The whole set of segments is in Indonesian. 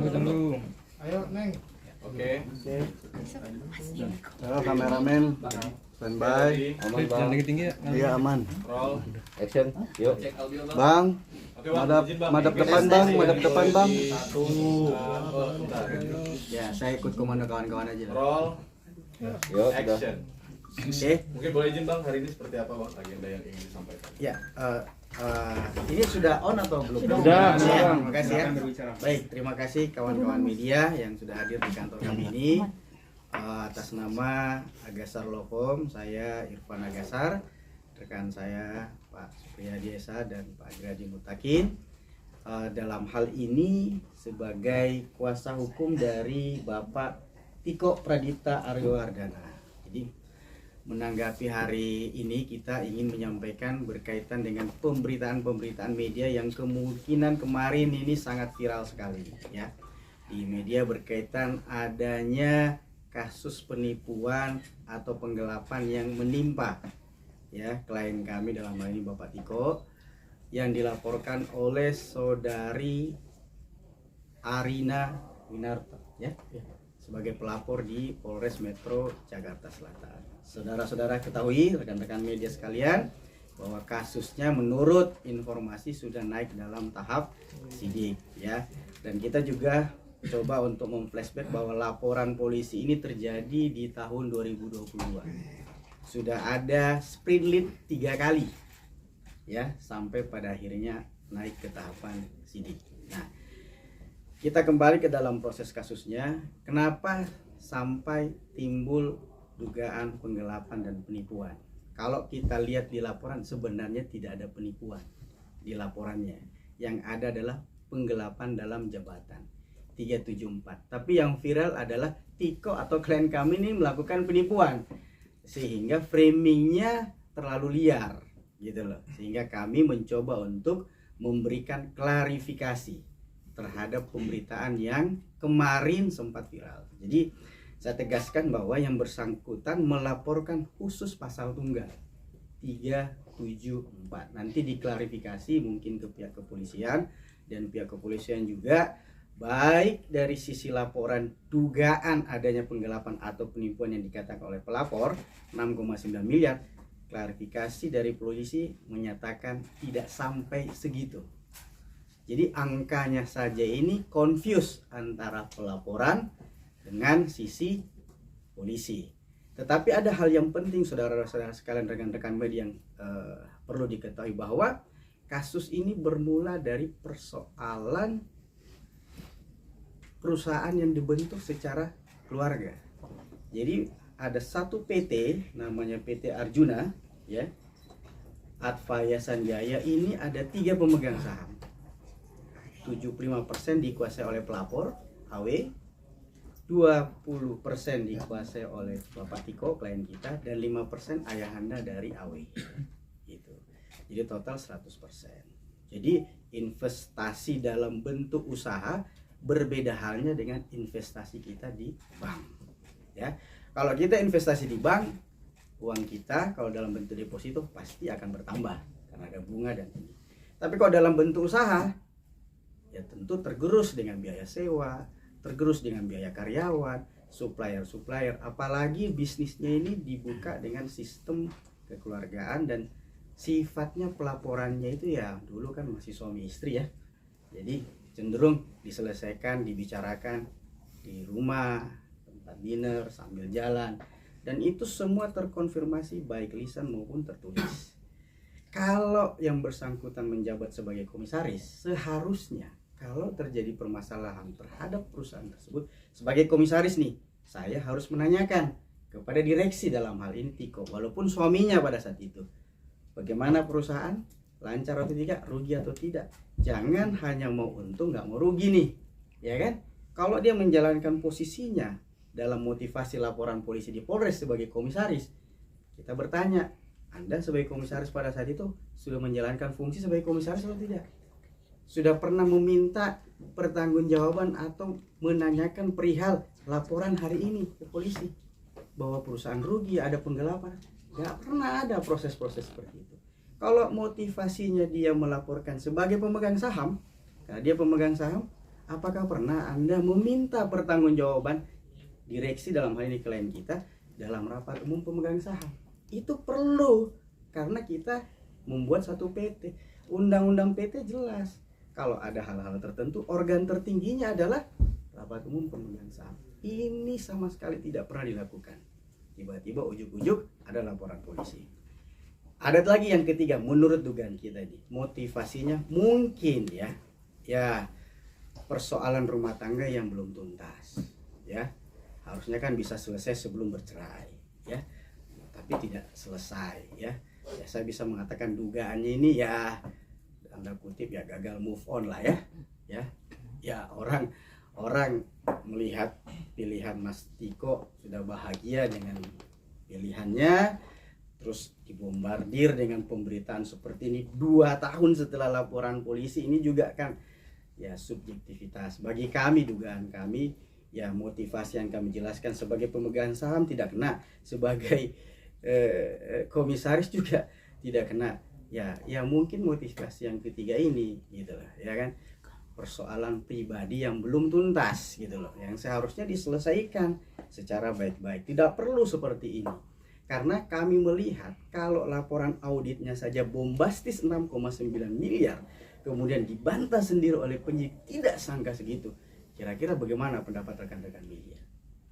Tunggu. Ayo, Neng. Oke. Halo kameramen, standby. Aman, Bang. tinggi ya. Iya aman. Roll. Action. Yuk. Bang, madap depan bang, madap depan bang. Ya, saya ikut komando kawan-kawan aja. Roll. Yuk, action. Oke. Mungkin boleh izin Bang, hari ini seperti apa Bang agenda yang ingin disampaikan? Ya, ini sudah on atau belum? Sudah, Ya, Bang. terima kasih ya. Baik, terima kasih kawan-kawan media yang sudah hadir di kantor kami ini. Atas nama Agasar Lokom, saya Irfan Agasar, rekan saya Pak Supriyadi Esa dan Pak Gradi Mutakin. Dalam hal ini sebagai kuasa hukum dari Bapak Tiko Pradipta Aryo Ardana. Jadi menanggapi hari ini kita ingin menyampaikan berkaitan dengan pemberitaan-pemberitaan media yang kemungkinan kemarin ini sangat viral sekali ya. Di media berkaitan adanya kasus penipuan atau penggelapan yang menimpa ya klien kami, dalam hal ini Bapak Tiko, yang dilaporkan oleh saudari Arina Winarto ya, sebagai pelapor di Polres Metro Jakarta Selatan. Saudara-saudara ketahui, rekan-rekan media sekalian, bahwa kasusnya menurut informasi sudah naik dalam tahap sidik ya. Dan kita juga coba untuk memflashback bahwa laporan polisi ini terjadi di tahun 2022. Sudah ada sprint lead 3 kali ya, sampai pada akhirnya naik ke tahapan sidik. Nah, kita kembali ke dalam proses kasusnya. Kenapa sampai timbul dugaan penggelapan dan penipuan? Kalau kita lihat di laporan, sebenarnya tidak ada penipuan di laporannya. Yang ada adalah penggelapan dalam jabatan 374. Tapi yang viral adalah Tiko atau klien kami ini melakukan penipuan, sehingga framingnya terlalu liar gitu loh. Sehingga kami mencoba untuk memberikan klarifikasi terhadap pemberitaan yang kemarin sempat viral. Jadi saya tegaskan bahwa yang bersangkutan melaporkan khusus pasal tunggal 374. Nanti diklarifikasi mungkin ke pihak kepolisian, dan pihak kepolisian juga baik dari sisi laporan dugaan adanya penggelapan atau penipuan yang dikatakan oleh pelapor 6,9 miliar, klarifikasi dari polisi menyatakan tidak sampai segitu. Jadi angkanya saja ini confuse antara pelaporan dengan sisi polisi. Tetapi ada hal yang penting saudara-saudara sekalian, rekan-rekan media, yang perlu diketahui bahwa kasus ini bermula dari persoalan perusahaan yang dibentuk secara keluarga. Jadi ada satu PT namanya PT Arjuna ya, Advaya Sanjaya, ini ada 3 pemegang saham. 75% dikuasai oleh pelapor AW, 20% dikuasai oleh Bapak Tiko klien kita, dan 5% ayahanda dari AW gitu. Jadi total 100%. Jadi investasi dalam bentuk usaha berbeda halnya dengan investasi kita di bank ya. Kalau kita investasi di bank, uang kita kalau dalam bentuk deposito pasti akan bertambah karena ada bunga dan ini. Tapi kalau dalam bentuk usaha, ya tentu tergerus dengan biaya sewa, tergerus dengan biaya karyawan, supplier, apalagi bisnisnya ini dibuka dengan sistem kekeluargaan dan sifatnya pelaporannya itu ya dulu kan masih suami istri ya. Jadi cenderung diselesaikan, dibicarakan di rumah, tempat dinner, sambil jalan, dan itu semua terkonfirmasi baik lisan maupun tertulis. Kalau yang bersangkutan menjabat sebagai komisaris, seharusnya kalau terjadi permasalahan terhadap perusahaan tersebut, sebagai komisaris nih, saya harus menanyakan kepada direksi, dalam hal ini Tiko, walaupun suaminya pada saat itu, bagaimana perusahaan, lancar atau tidak, rugi atau tidak. Jangan hanya mau untung nggak mau rugi nih, ya kan? Kalau dia menjalankan posisinya dalam motivasi laporan polisi di Polres sebagai komisaris, kita bertanya, Anda sebagai komisaris pada saat itu sudah menjalankan fungsi sebagai komisaris atau tidak? Sudah pernah meminta pertanggungjawaban atau menanyakan perihal laporan hari ini ke polisi? bahwa perusahaan rugi, ada penggelapan. Nggak pernah ada proses-proses seperti itu. Kalau motivasinya dia melaporkan sebagai pemegang saham, karena dia pemegang saham, apakah pernah Anda meminta pertanggungjawaban direksi, dalam hal ini klien kita, dalam rapat umum pemegang saham? Itu perlu, karena kita membuat satu PT. Undang-undang PT jelas, kalau ada hal-hal tertentu, organ tertingginya adalah rapat umum pemegang saham. Ini sama sekali tidak pernah dilakukan. Tiba-tiba ujuk-ujuk ada laporan polisi. Ada lagi yang ketiga, menurut dugaan kita ini, motivasinya mungkin ya persoalan rumah tangga yang belum tuntas, ya. Harusnya kan bisa selesai sebelum bercerai, ya. Tapi tidak selesai, ya. Ya, saya bisa mengatakan dugaannya ini ya, tanda kutip ya, gagal move on lah, ya. Ya, orang melihat pilihan Mas Tiko sudah bahagia dengan pilihannya, terus dibombardir dengan pemberitaan seperti ini 2 tahun setelah laporan polisi. Ini juga kan ya subjektivitas bagi kami, dugaan kami, ya motivasi yang kami jelaskan sebagai pemegang saham tidak kena, sebagai komisaris juga tidak kena. Ya mungkin motivasi yang ketiga ini gitu lah, ya kan, persoalan pribadi yang belum tuntas gitu loh, yang seharusnya diselesaikan secara baik-baik. Tidak perlu seperti ini, karena kami melihat kalau laporan auditnya saja bombastis 6,9 miliar, kemudian dibantah sendiri oleh penyidik tidak sangka segitu. Kira-kira bagaimana pendapat rekan-rekan media?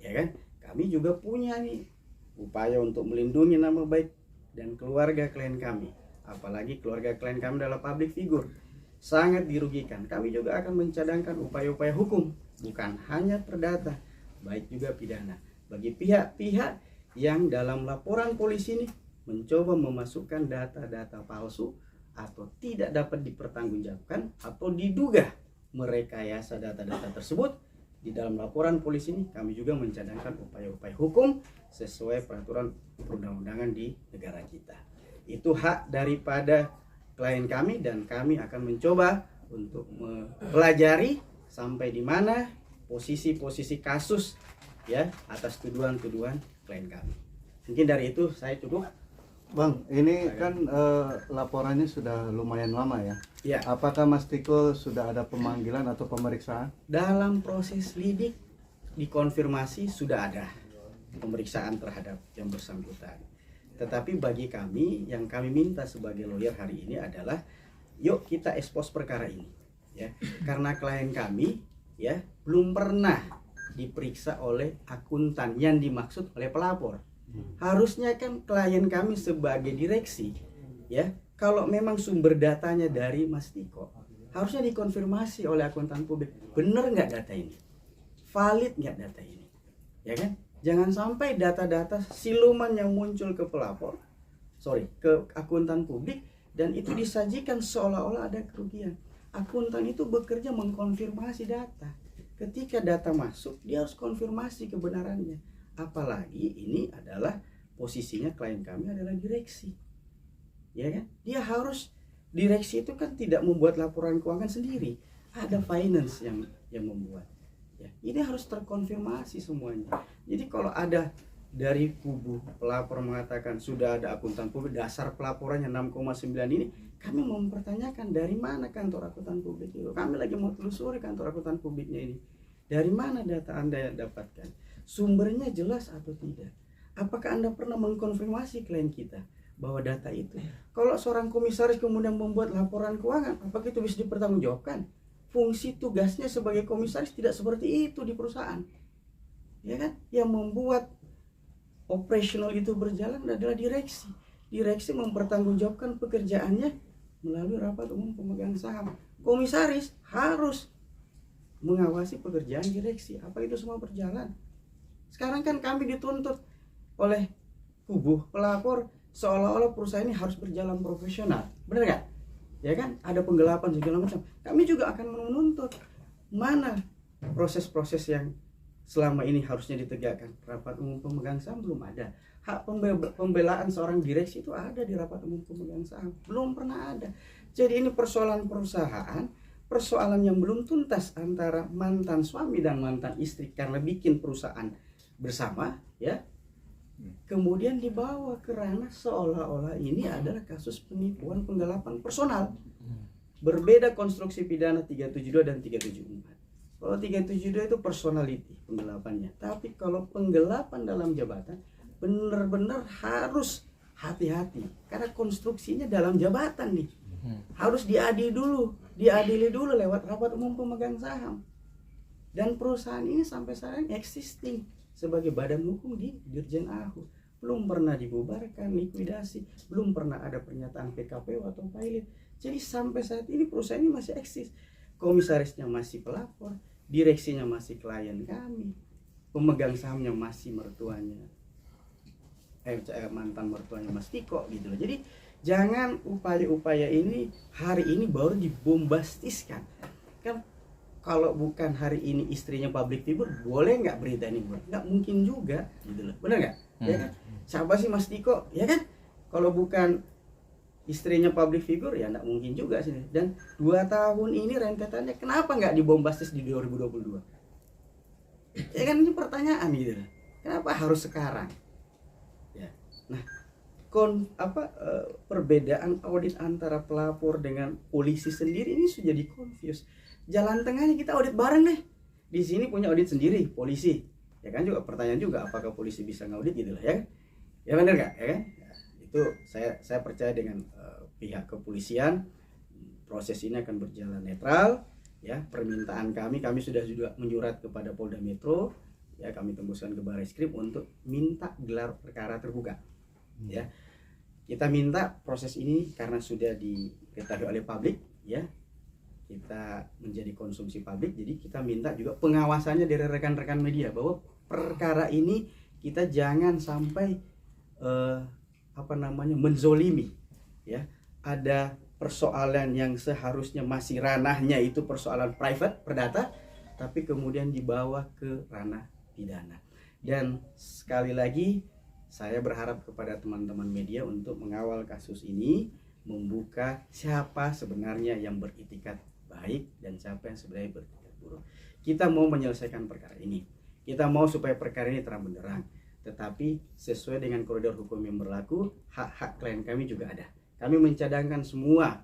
Ya kan, kami juga punya nih upaya untuk melindungi nama baik dan keluarga klien kami, apalagi keluarga klien kami adalah public figure, sangat dirugikan. Kami juga akan mencadangkan upaya-upaya hukum, bukan hanya perdata, baik juga pidana, bagi pihak-pihak yang dalam laporan polisi ini mencoba memasukkan data-data palsu atau tidak dapat dipertanggungjawabkan atau diduga merekayasa data-data tersebut. Di dalam laporan polisi ini kami juga mencadangkan upaya-upaya hukum sesuai peraturan perundang-undangan di negara kita. Itu hak daripada klien kami, dan kami akan mencoba untuk mempelajari sampai di mana posisi-posisi kasus ya atas tuduhan-tuduhan klien kami. Mungkin dari itu saya cukup. Bang, ini kan laporannya sudah lumayan lama ya. Ya. Apakah Mas Tiko sudah ada pemanggilan atau pemeriksaan? Dalam proses lidik dikonfirmasi sudah ada pemeriksaan terhadap yang bersangkutan. Tetapi bagi kami, yang kami minta sebagai lawyer hari ini adalah yuk kita expose perkara ini, ya. Karena klien kami ya belum pernah diperiksa oleh akuntan yang dimaksud oleh pelapor. Harusnya kan klien kami sebagai direksi, ya, kalau memang sumber datanya dari Mas Tiko, harusnya dikonfirmasi oleh akuntan publik, benar nggak data ini, valid nggak data ini, ya kan? Jangan sampai data-data siluman yang muncul ke ke akuntan publik, dan itu disajikan seolah-olah ada kerugian. Akuntan itu bekerja mengkonfirmasi data. Ketika data masuk, dia harus konfirmasi kebenarannya. Apalagi ini adalah posisinya klien kami adalah direksi, ya kan? Dia harus, direksi itu kan tidak membuat laporan keuangan sendiri, ada finance yang membuat. Ya, ini harus terkonfirmasi semuanya. Jadi kalau ada dari kubu pelapor mengatakan sudah ada akuntan publik, dasar pelaporannya 6,9 ini, kami mau mempertanyakan dari mana kantor akuntan publik itu. Kami lagi mau telusuri kantor akuntan publiknya ini. Dari mana data Anda yang dapatkan? Sumbernya jelas atau tidak? Apakah Anda pernah mengkonfirmasi klien kita bahwa data itu? Kalau seorang komisaris kemudian membuat laporan keuangan, apakah itu bisa dipertanggungjawabkan? Fungsi tugasnya sebagai komisaris tidak seperti itu di perusahaan, ya kan? Yang membuat operasional itu berjalan adalah direksi. Direksi mempertanggungjawabkan pekerjaannya melalui rapat umum pemegang saham. Komisaris harus mengawasi pekerjaan direksi. Apa itu semua berjalan? Sekarang kan kami dituntut oleh kubu pelapor seolah-olah perusahaan ini harus berjalan profesional, benar nggak? Ya kan, ada penggelapan segala macam. Kami juga akan menuntut mana proses-proses yang selama ini harusnya ditegakkan. Rapat umum pemegang saham belum ada. Hak pembelaan seorang direksi itu ada di rapat umum pemegang saham, belum pernah ada. Jadi ini persoalan perusahaan, persoalan yang belum tuntas antara mantan suami dan mantan istri karena bikin perusahaan bersama, ya. kemudian dibawa ke ranah seolah-olah ini adalah kasus penipuan penggelapan personal. Berbeda konstruksi pidana 372 dan 374. Kalau 372 itu personality penggelapannya, tapi kalau penggelapan dalam jabatan benar-benar harus hati-hati karena konstruksinya dalam jabatan nih. Harus diadili dulu lewat rapat umum pemegang saham. Dan perusahaan ini sampai sekarang existing sebagai badan hukum di Dirjen AHU. Belum pernah dibubarkan, likuidasi, belum pernah ada pernyataan PKPU atau pilot. Jadi sampai saat ini perusahaan ini masih eksis. Komisarisnya masih pelapor, direksinya masih klien kami, pemegang sahamnya masih mertuanya, mantan mertuanya Mas Tiko gitu loh. Jadi jangan upaya-upaya ini hari ini baru dibombastiskan. Kan kalau bukan hari ini istrinya public figure, boleh nggak berita ini buat? Nggak mungkin juga gitu loh. Benar nggak? Ya kan? Siapa sih Mas Tiko? Ya kan? Kalau bukan istrinya public figure ya nggak mungkin juga sih. Dan 2 tahun ini rentetannya kenapa nggak dibombastis di 2022? Ya kan ini pertanyaan gitu. Kenapa harus sekarang? Ya. Nah, perbedaan audit antara pelapor dengan polisi sendiri ini sudah jadi confuse. Jalan tengahnya kita audit bareng deh. Di sini punya audit sendiri polisi. Ya kan juga pertanyaan juga apakah polisi bisa ngaudit gitu lah ya. Ya benar nggak? Ya kan? Itu saya percaya dengan pihak kepolisian proses ini akan berjalan netral ya. Permintaan kami sudah juga menyurat kepada Polda Metro ya, kami tembuskan ke Barreskrim untuk minta gelar perkara terbuka ya. Kita minta proses ini karena sudah diketahui oleh publik ya, kita menjadi konsumsi publik, jadi kita minta juga pengawasannya dari rekan-rekan media bahwa perkara ini kita jangan sampai menzolimi ya. Ada persoalan yang seharusnya masih ranahnya itu persoalan private perdata, tapi kemudian dibawa ke ranah pidana. Dan sekali lagi saya berharap kepada teman-teman media untuk mengawal kasus ini, membuka siapa sebenarnya yang beritikat baik dan siapa yang sebenarnya beritikat buruk. Kita mau menyelesaikan perkara ini, kita mau supaya perkara ini terang benderang, tetapi sesuai dengan koridor hukum yang berlaku, hak-hak klien kami juga ada. Kami mencadangkan semua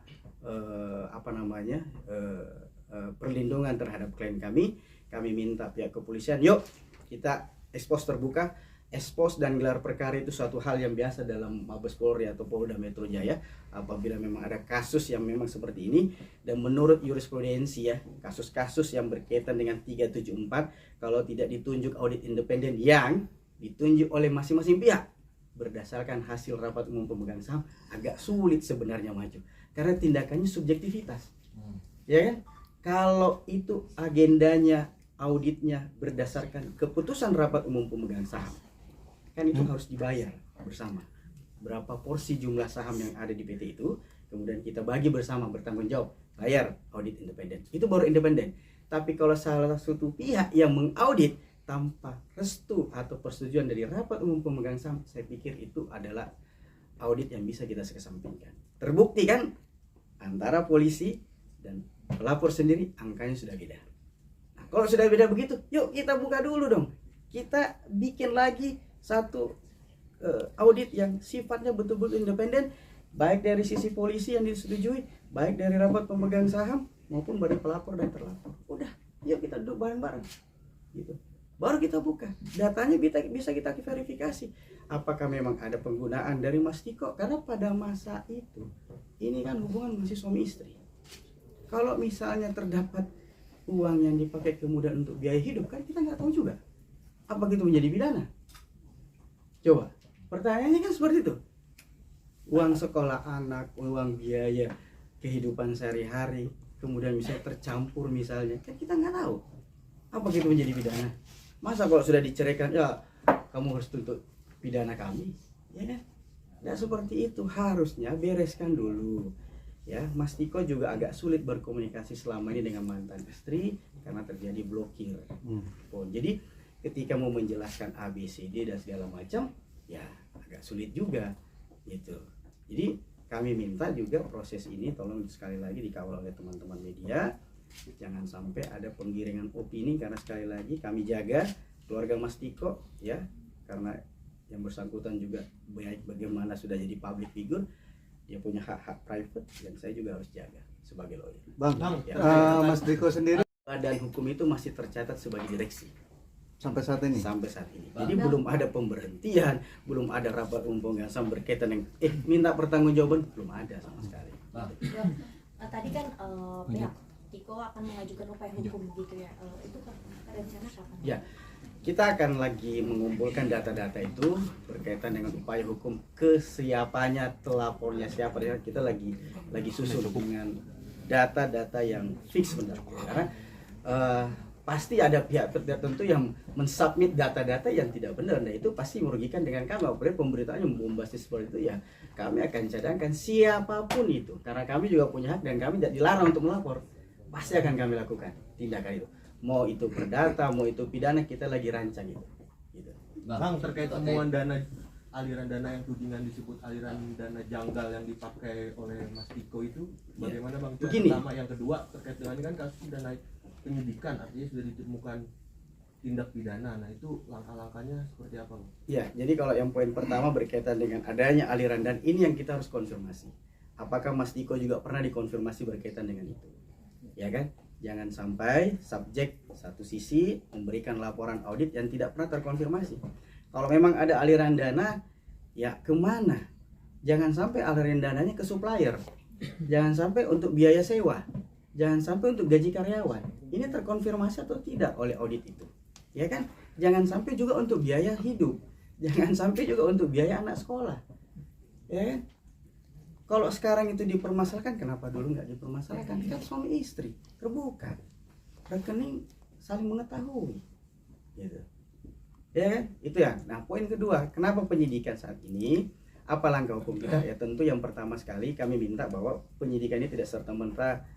perlindungan terhadap klien kami. Kami minta pihak kepolisian, yuk kita ekspos terbuka. Ekspos dan gelar perkara itu suatu hal yang biasa dalam Mabes Polri atau Polda Metro Jaya apabila memang ada kasus yang memang seperti ini. Dan menurut jurisprudensi ya, kasus-kasus yang berkaitan dengan 374 kalau tidak ditunjuk audit independen yang ditunjuk oleh masing-masing pihak berdasarkan hasil rapat umum pemegang saham, agak sulit sebenarnya maju karena tindakannya subjektivitas. Ya kan? Kalau itu agendanya auditnya berdasarkan keputusan rapat umum pemegang saham, kan itu harus dibayar bersama. Berapa porsi jumlah saham yang ada di PT itu, kemudian kita bagi bersama, bertanggung jawab, bayar audit independen. Itu baru independen. Tapi kalau salah satu pihak yang mengaudit tanpa restu atau persetujuan dari rapat umum pemegang saham, saya pikir itu adalah audit yang bisa kita kesampingkan. Terbukti kan antara polisi dan pelapor sendiri angkanya sudah beda. Nah, kalau sudah beda begitu, yuk kita buka dulu dong. Kita bikin lagi satu audit yang sifatnya betul-betul independen, baik dari sisi polisi yang disetujui, baik dari rapat pemegang saham maupun dari pelapor dan terlapor. Udah, yuk kita duduk bareng-bareng gitu. Baru kita buka datanya, bisa kita verifikasi apakah memang ada penggunaan dari Mas Tiko, karena pada masa itu ini kan hubungan masih suami istri. Kalau misalnya terdapat uang yang dipakai kemudian untuk biaya hidup, kan kita nggak tahu juga apa itu menjadi pidana. Coba pertanyaannya kan seperti itu, uang sekolah anak, uang biaya kehidupan sehari-hari kemudian misalnya tercampur misalnya, kan kita nggak tahu apa itu menjadi pidana. Masa kalau sudah diceraikan, ya kamu harus tuntut pidana kami, ya kan? Nggak seperti itu, harusnya bereskan dulu. Ya, Mas Tiko juga agak sulit berkomunikasi selama ini dengan mantan istri karena terjadi blokir. Jadi ketika mau menjelaskan ABCD dan segala macam, ya agak sulit juga, gitu. Jadi kami minta juga proses ini tolong sekali lagi dikawal oleh teman-teman media. Jangan sampai ada penggiringan opini, karena sekali lagi kami jaga keluarga Mas Tiko ya, karena yang bersangkutan juga baik bagaimana sudah jadi public figure, dia punya hak-hak private yang saya juga harus jaga sebagai lawyer. Bang, Ya. Mas Diko sendiri Badan hukum itu masih tercatat sebagai direksi sampai saat ini. sampai saat ini. Jadi belum ada pemberhentian, belum ada rapat umum yang sama berkaitan dengan minta pertanggungjawaban, belum ada sama sekali. Tadi kan pihak Tiko akan mengajukan upaya hukum gitu ya. Itu rencana kapan? Ya, kita akan lagi mengumpulkan data-data itu berkaitan dengan upaya hukum, kesiapannya, telapornya siapa, kita lagi susun dengan data-data yang fix benar. Karena pasti ada pihak tertentu yang mensubmit data-data yang tidak benar, nah itu pasti merugikan dengan kami. Apalagi pemberitaan yang bombastis seperti itu, ya kami akan cadangkan siapapun itu, karena kami juga punya hak dan kami tidak dilarang untuk melapor. Pasti akan kami lakukan tindakan itu, mau itu perdata, mau itu pidana, kita lagi rancang itu gitu. Bang, terkait temuan aliran dana yang tudingan disebut aliran dana janggal yang dipakai oleh Mas Tiko itu bagaimana Bang? Itu yang pertama, yang kedua terkait dengan ini kan kasus sudah naik penyidikan, artinya sudah ditemukan tindak pidana. Nah, itu langkah-langkahnya seperti apa, Bang? Ya, jadi kalau yang poin pertama berkaitan dengan adanya aliran dan ini yang kita harus konfirmasi. Apakah Mas Tiko juga pernah dikonfirmasi berkaitan dengan itu? Ya kan? Jangan sampai subjek satu sisi memberikan laporan audit yang tidak pernah terkonfirmasi. Kalau memang ada aliran dana, ya kemana? Jangan sampai aliran dananya ke supplier. Jangan sampai untuk biaya sewa. Jangan sampai untuk gaji karyawan. Ini terkonfirmasi atau tidak oleh audit itu. Ya kan? Jangan sampai juga untuk biaya hidup. Jangan sampai juga untuk biaya anak sekolah. Ya kan? Kalau sekarang itu dipermasalahkan, kenapa dulu nggak dipermasalahkan? Kan suami istri, terbuka, rekening saling mengetahui, gitu. Ya kan? Itu ya. Nah, poin kedua, kenapa penyidikan saat ini? Apa langkah hukum kita? Ya tentu yang pertama sekali kami minta bahwa penyidikan ini tidak serta-merta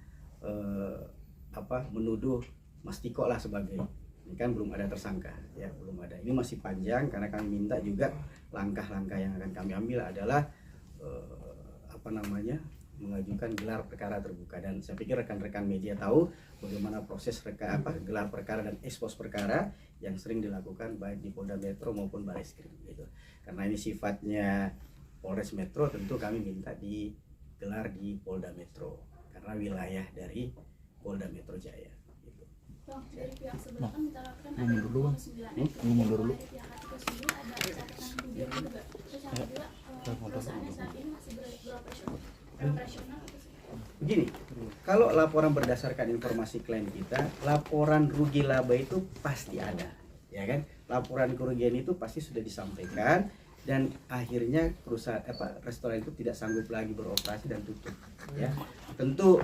menuduh Mas Tiko lah sebagai, ini kan belum ada tersangka, ya belum ada. Ini masih panjang karena kami minta juga langkah-langkah yang akan kami ambil adalah mengajukan gelar perkara terbuka, dan saya pikir rekan-rekan media tahu bagaimana proses gelar perkara dan ekspos perkara yang sering dilakukan baik di Polda Metro maupun Barreskrim gitu. Karena ini sifatnya Polres Metro, tentu kami minta digelar di Polda Metro karena wilayah dari Polda Metro Jaya gitu. Bang, dari pihak sebelah kan misalkan ada 9 dari pihak Tiko sendiri ada catatan kemudian juga. Terus yang kedua, perusahaannya saat ini masih beroperasional atau Begini, kalau laporan berdasarkan informasi klien kita, laporan rugi laba itu pasti ada, ya kan? Laporan kerugian itu pasti sudah disampaikan dan akhirnya perusahaan restoran itu tidak sanggup lagi beroperasi dan tutup, ya. Tentu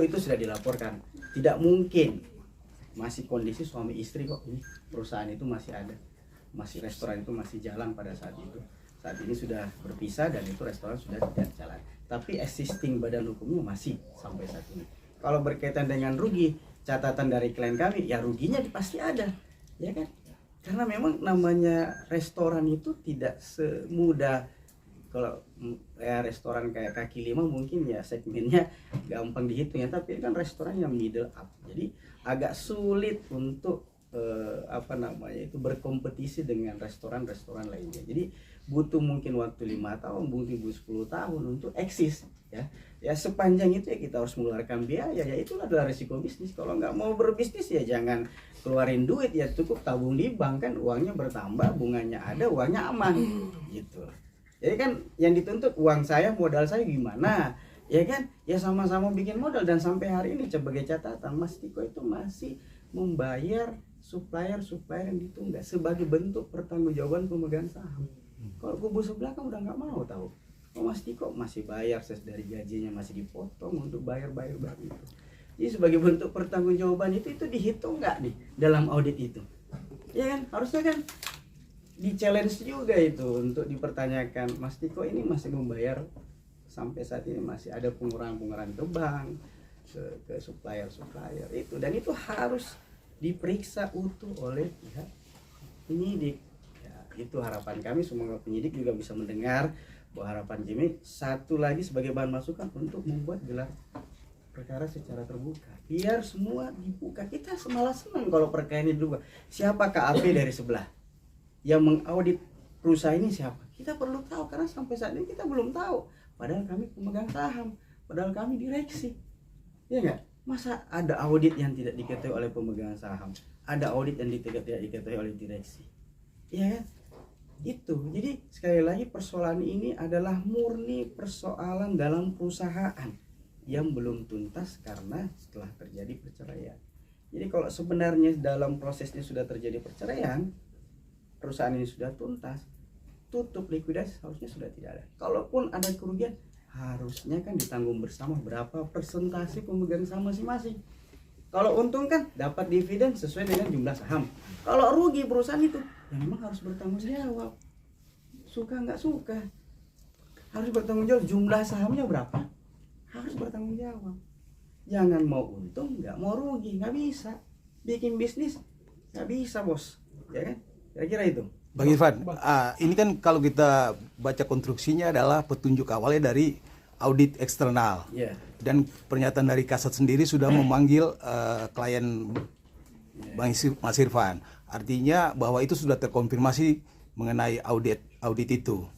itu sudah dilaporkan. Tidak mungkin masih kondisi suami istri kok ini perusahaan itu masih ada, masih restoran itu masih jalan pada saat itu. Saat ini sudah berpisah dan itu restoran sudah tidak jalan. Tapi existing badan hukumnya masih sampai saat ini. Kalau berkaitan dengan rugi, catatan dari klien kami, ya ruginya pasti ada, ya kan? Karena memang namanya restoran itu tidak semudah, kalau ya restoran kayak kaki lima mungkin ya segmennya gampang dihitung ya, tapi kan restoran yang middle up, jadi agak sulit untuk berkompetisi dengan restoran-restoran lainnya. Jadi butuh mungkin waktu 5 tahun, butuh 10 tahun untuk eksis, ya. Ya sepanjang itu ya kita harus mengeluarkan biaya, ya itulah adalah risiko bisnis. Kalau nggak mau berbisnis ya jangan keluarin duit, ya cukup tabung di bank, kan uangnya bertambah, bunganya ada, uangnya aman gitu. Jadi kan yang dituntut uang saya, modal saya gimana, ya kan? Ya sama-sama bikin modal. Dan sampai hari ini sebagai catatan, Mas Tiko itu masih membayar supplier yang ditunggak sebagai bentuk pertanggungjawaban pemegang saham. Kalau kubu sebelah kan udah nggak mau tahu. Mas Tiko masih bayar, ses dari gajinya masih dipotong untuk bayar itu. Jadi sebagai bentuk pertanggungjawaban itu dihitung nggak nih dalam audit itu? Ya kan, harusnya kan di challenge juga itu untuk dipertanyakan. Mas Tiko ini masih membayar sampai saat ini, masih ada pengurangan ke bank, ke supplier itu, dan itu harus diperiksa utuh oleh pihak penyidik. Ya, itu harapan kami, semoga penyidik juga bisa mendengar bahwa harapan kami satu lagi sebagai bahan masukan untuk membuat gelar perkara secara terbuka, biar semua dibuka. Kita malah senang kalau perkara ini dibuka. Siapa KAP dari sebelah yang mengaudit perusahaan ini siapa? Kita perlu tahu, karena sampai saat ini kita belum tahu. Padahal kami pemegang saham, padahal kami direksi. Ya enggak? Masa ada audit yang tidak diketahui oleh pemegang saham, ada audit yang tidak diketahui oleh direksi. Iya kan? Itu. Jadi sekali lagi persoalan ini adalah murni persoalan dalam perusahaan yang belum tuntas karena setelah terjadi perceraian. Jadi kalau sebenarnya dalam prosesnya sudah terjadi perceraian, perusahaan ini sudah tuntas, tutup likuidasi harusnya sudah tidak ada. Kalaupun ada kerugian, harusnya kan ditanggung bersama berapa persentase pemegang saham masing-masing. Kalau untung kan dapat dividen sesuai dengan jumlah saham. Kalau rugi perusahaan itu, ya memang harus bertanggung jawab. Suka nggak suka, harus bertanggung jawab. Jumlah sahamnya berapa, harus bertanggung jawab. Jangan mau untung, nggak mau rugi, nggak bisa. Bikin bisnis nggak bisa, bos, ya kan? Kira-kira itu. Bang Irfan, ini kan kalau kita baca konstruksinya adalah petunjuk awalnya dari audit eksternal. Ya. Dan pernyataan dari Kasat sendiri sudah memanggil klien Bang Mas Irfan. Artinya bahwa itu sudah terkonfirmasi mengenai audit itu.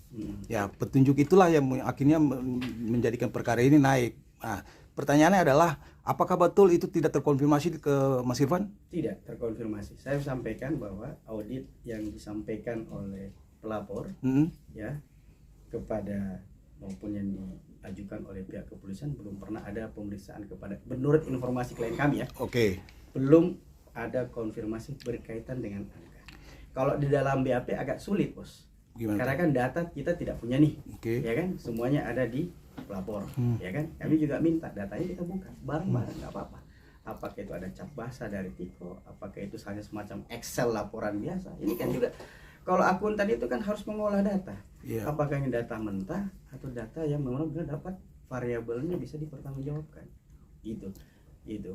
Ya, petunjuk itulah yang akhirnya menjadikan perkara ini naik. Nah, pertanyaannya adalah apakah betul itu tidak terkonfirmasi ke Mas Irfan? Tidak terkonfirmasi. Saya sampaikan bahwa audit yang disampaikan oleh pelapor ya kepada maupun yang diajukan oleh pihak kepolisian belum pernah ada pemeriksaan kepada, menurut informasi klien kami ya. Oke. Belum ada konfirmasi berkaitan dengan angka. Kalau di dalam BAP agak sulit, bos. Gimana? Karena kan data kita tidak punya nih. Oke. Ya kan? Semuanya ada di pelapor, ya kan? Kami juga minta datanya kita buka bareng-bareng, nggak apa-apa. Apakah itu ada cap basah dari Tiko, apakah itu hanya semacam Excel laporan biasa? Ini kan juga kalau akuntan itu kan harus mengolah data. Yeah. Apakah ini data mentah atau data yang memang benar dapat variabelnya bisa dipertanggungjawabkan? Gitu.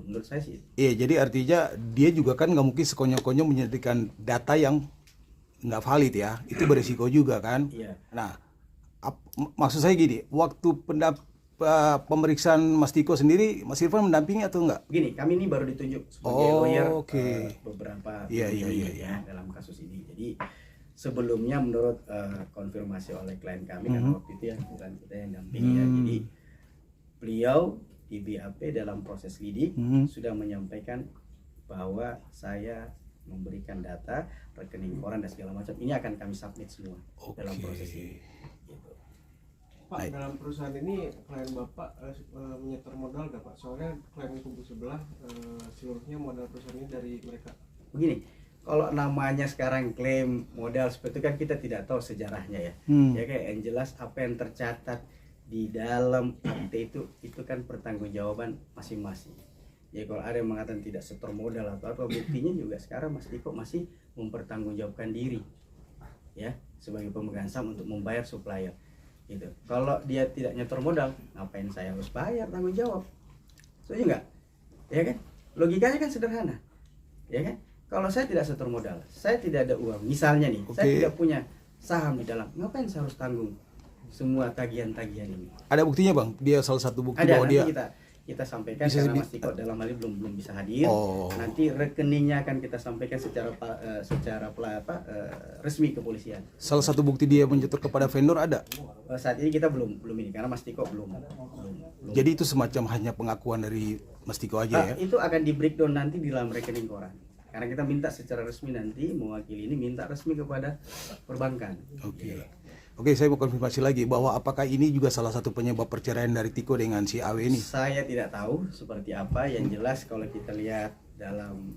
Menurut saya sih. Iya, jadi artinya dia juga kan nggak mungkin sekonyong-konyong menyediakan data yang nggak valid ya. Itu berisiko juga kan. Iya. Nah, maksud saya gini, waktu pemeriksaan Mas Tiko sendiri, Mas Irfan mendampingi atau enggak? Begini, kami ini baru ditunjuk sebagai lawyer beberapa Iya. dalam kasus ini. Jadi sebelumnya menurut konfirmasi oleh klien kami kan waktu itu ya bukan kita yang dampingi ya. Jadi beliau di BAP dalam proses lidik sudah menyampaikan bahwa saya memberikan data rekening koran dan segala macam ini akan kami submit semua dalam proses ini. Pak, dalam perusahaan ini klien Bapak menyetor modal nggak Pak? Soalnya klien kubu sebelah seluruhnya modal perusahaan ini dari mereka. Begini, kalau namanya sekarang klaim modal seperti itu kan kita tidak tahu sejarahnya ya. Ya kayak yang jelas apa yang tercatat di dalam akte itu kan pertanggungjawaban masing-masing. Ya kalau ada yang mengatakan tidak setor modal atau apa, buktinya juga sekarang Mas Tiko masih mempertanggungjawabkan diri ya sebagai pemegang saham untuk membayar supplier. Gitu. Kalau dia tidak nyetor modal, ngapain saya harus bayar tanggung jawab? Setuju nggak? Ya kan? Logikanya kan sederhana, ya kan? Kalau saya tidak setor modal, saya tidak ada uang, misalnya nih, saya tidak punya saham di dalam, ngapain saya harus tanggung semua tagihan-tagihan ini? Ada buktinya bang? Dia salah satu bukti ada, bahwa nanti dia kita sampaikan karena Mas Tiko dalam hal ini belum bisa hadir. Nanti rekeningnya akan kita sampaikan secara resmi kepolisian. Salah satu bukti dia menyetor kepada vendor ada? Saat ini kita belum ini karena Mas Tiko belum. Jadi itu semacam hanya pengakuan dari Mas Tiko aja ya? Itu akan di breakdown nanti di dalam rekening koran. Karena kita minta secara resmi nanti mewakili ini minta resmi kepada perbankan. Oke, saya mau konfirmasi lagi bahwa apakah ini juga salah satu penyebab perceraian dari Tiko dengan si Awe ini? Saya tidak tahu seperti apa. Yang jelas kalau kita lihat dalam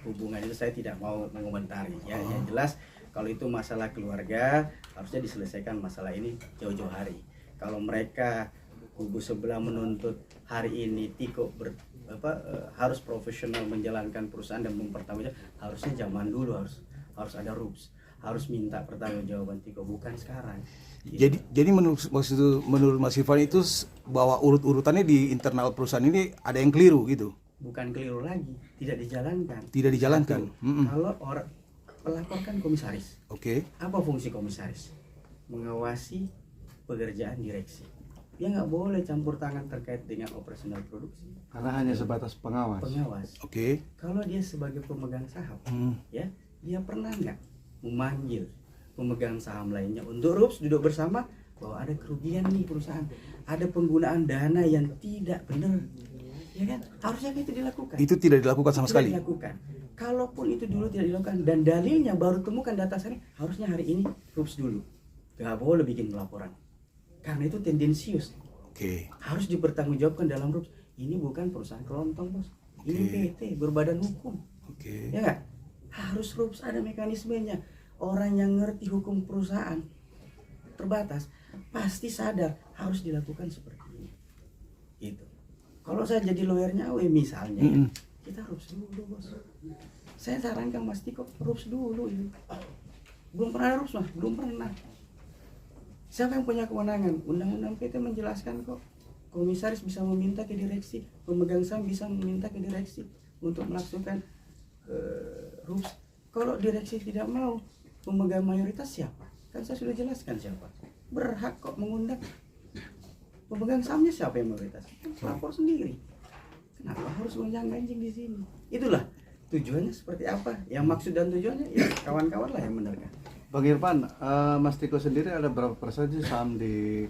hubungan itu saya tidak mau mengomentari ya. Yang jelas kalau itu masalah keluarga harusnya diselesaikan masalah ini jauh-jauh hari. Kalau mereka kubu sebelah menuntut hari ini Tiko harus profesional menjalankan perusahaan dan mempertanggungjawabkan, harusnya zaman dulu harus ada rules. Harus minta pertanggungjawaban Tiko, bukan sekarang. Gitu. Jadi menurut Mas Irfan itu bahwa urut-urutannya di internal perusahaan ini ada yang keliru gitu? Bukan keliru lagi, tidak dijalankan. Tidak dijalankan. Kalau orang pelapor kan komisaris. Apa fungsi komisaris? Mengawasi pekerjaan direksi. Dia nggak boleh campur tangan terkait dengan operasional produksi. Karena hanya sebatas pengawas. Kalau dia sebagai pemegang saham, ya dia pernah nggak memanggil pemegang saham lainnya untuk RUPS duduk bersama bahwa ada kerugian nih perusahaan, ada penggunaan dana yang tidak benar, ya kan? Harusnya itu dilakukan. Itu tidak dilakukan sama sekali. Tidak dilakukan. Kalaupun itu dulu tidak dilakukan dan dalilnya baru temukan data saya, harusnya hari ini RUPS dulu. Gak boleh bikin laporan. Karena itu tendensius. Oke. Harus dipertanggungjawabkan dalam RUPS. Ini bukan perusahaan kelontong, Bos. Ini PT berbadan hukum. Oke. Ya nggak? Harus RUPS ada mekanismenya. Orang yang ngerti hukum perusahaan terbatas pasti sadar harus dilakukan seperti ini. Gitu. Kalau saya jadi lawyernya misalnya, kita RUPS dulu, Bos. Saya sarankan Mas Tiko RUPS dulu ini. Belum pernah ada RUPS, Mas. Belum pernah. Siapa yang punya kewenangan? Undang-undang PT menjelaskan kok. Komisaris bisa meminta ke direksi, pemegang saham bisa meminta ke direksi untuk melaksanakan RUPS. Kalau direksi tidak mau, pemegang mayoritas siapa? Kan saya sudah jelaskan siapa. Berhak kok mengundang. Pemegang sahamnya siapa yang mayoritas? Lapor sendiri. Kenapa harus gonjang-ganjing di sini? Itulah tujuannya seperti apa. Yang maksud dan tujuannya ya kawan-kawan lah yang menerka. Bang Irfan, Mas Tiko sendiri ada berapa persen sih saham di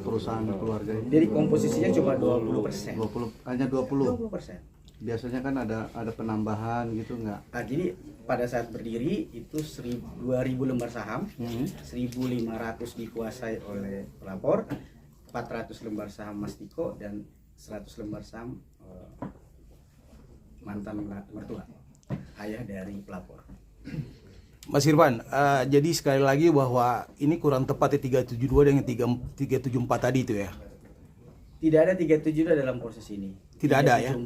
perusahaan keluarga ini? Jadi komposisinya cuma 20%. 20, hanya 20. 20%. Biasanya kan ada penambahan gitu nggak? Nah, jadi pada saat berdiri itu 2.000 lembar saham, 1.500 dikuasai oleh pelapor, 400 lembar saham Mas Tiko dan 100 lembar saham mantan mertua, ayah dari pelapor. Mas Irfan, jadi sekali lagi bahwa ini kurang tepat ya 372 dengan 374 tadi itu ya? Tidak ada 372 dalam proses ini. Tidak ada ya?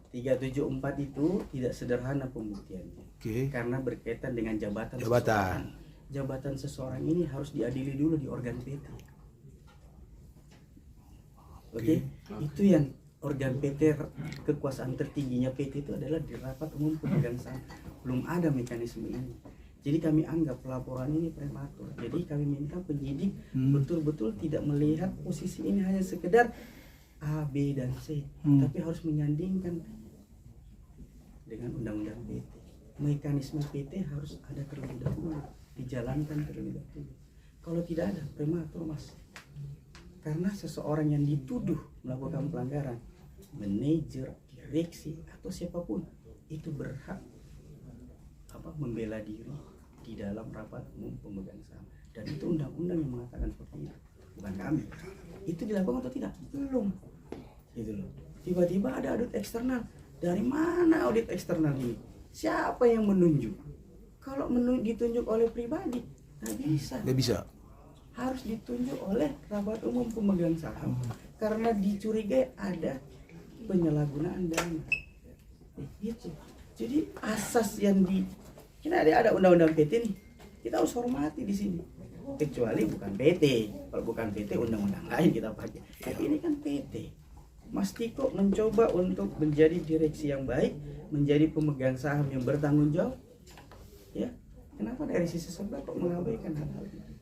374 itu tidak sederhana pembuktiannya. Oke. Karena berkaitan dengan jabatan. Jabatan seseorang ini harus diadili dulu di organ PT. Oke. Itu yang organ PT, kekuasaan tertingginya PT itu adalah di rapat umum pemegang saham. Belum ada mekanisme ini. Jadi kami anggap laporan ini prematur. Jadi kami minta penyidik betul-betul tidak melihat posisi ini hanya sekedar A, B, dan C, tapi harus menyandingkan dengan undang-undang PT. Mekanisme PT harus ada terlebih dahulu, dijalankan terlebih dahulu. Kalau tidak ada, prematur, Mas. Karena seseorang yang dituduh melakukan pelanggaran, manajer, direksi, atau siapapun, itu berhak membela diri di dalam rapat umum pemegang saham. Dan itu undang-undang yang mengatakan seperti itu, bukan kami. Itu dilakukan atau tidak? Belum. Gitu loh. Tiba-tiba ada audit eksternal. Dari mana audit eksternal ini? Siapa yang menunjuk? Kalau ditunjuk oleh pribadi, nggak bisa. Nggak bisa. Harus ditunjuk oleh rapat umum pemegang saham. Karena dicurigai ada penyalahgunaan dana. Gitu. Jadi asas yang kita ada undang-undang PT nih. Kita harus hormati di sini. Kecuali bukan PT. Kalau bukan PT, undang-undang lain kita pakai. Tapi ini kan PT. Mas Tiko mencoba untuk menjadi direksi yang baik, menjadi pemegang saham yang bertanggung jawab. Ya, kenapa dari sisi sebelah kok mengabaikan hal-hal ini?